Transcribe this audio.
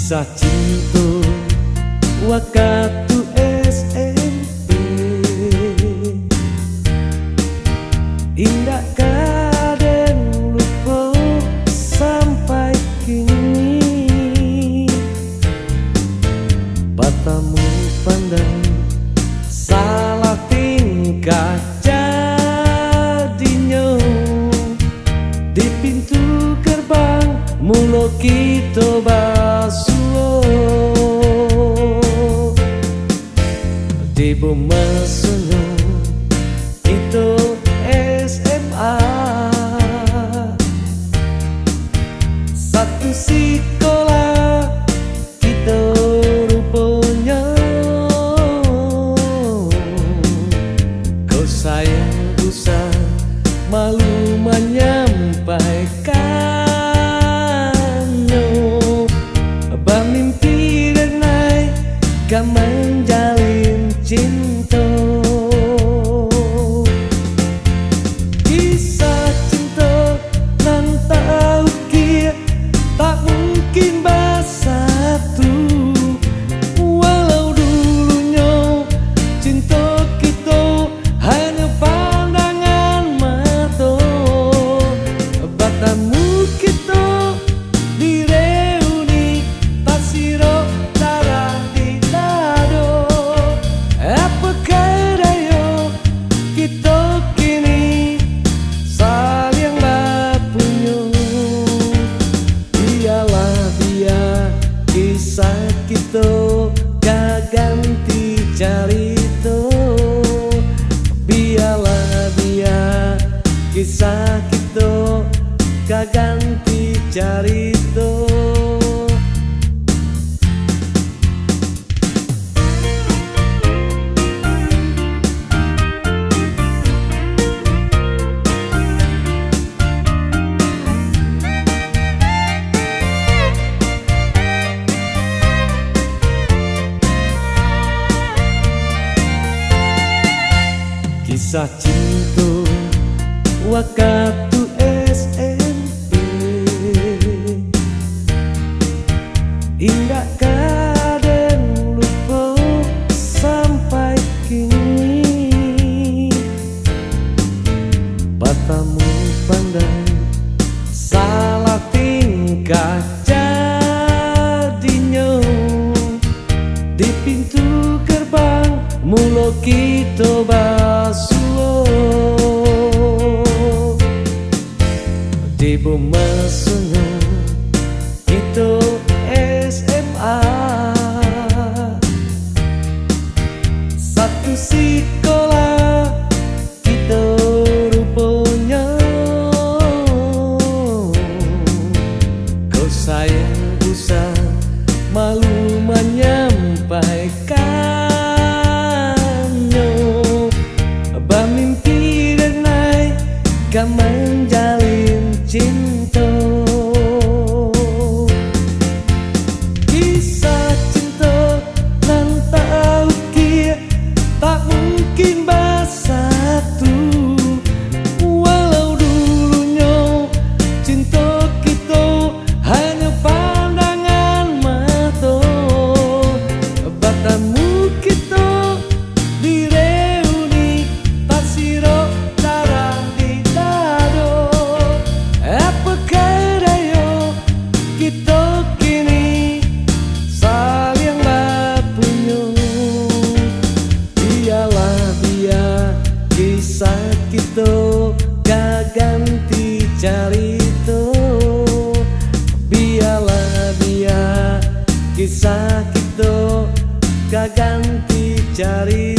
Kisah cinta waktu SMP, indah kadang lupa sampai kini. Matamu pandang salah tingkah jadinya, di pintu gerbang mulut kita basuh. Di bumi sunyi itu SMA, satu sekolah kita rupanya. Kau sayang usah malu menyampaikannya, bermimpi denai kan menjalin cinta. Kisah cinta nan tak ukir, tak mungkin bersatu. Walau dulunya cinta kita hanya pandangan mata, bertemu kita di reuni tak sirok darah di dado. Apakah daya kita kini saling berpunya? Biarlah dia kisah kita gak ganti cerita. Biarlah dia kisah kita gak ganti cerita. Kisah cinta waktu SMP, indah kadang lupa sampai kini. Matamu pandang salah tingkah jadinya, di pintu gerbang mulut kita basuh. Di bumi sunyi itu SMA, satu sekolah kita rupanya. Kau sayang usah malu menyampaikannya, bermimpi denai kan menjalin cinta. Kisah cinta nan tak ukir, tak mungkin bersatu. Walau dulunya cinta kita hanya pandangan mata, bertemu kita di reuni tak sirok darah di dado. Apakah daya kita kini saling berpunya? Biarlah dia kisah kita gak ganti cerita. Biarlah dia kisah kita gak ganti cerita.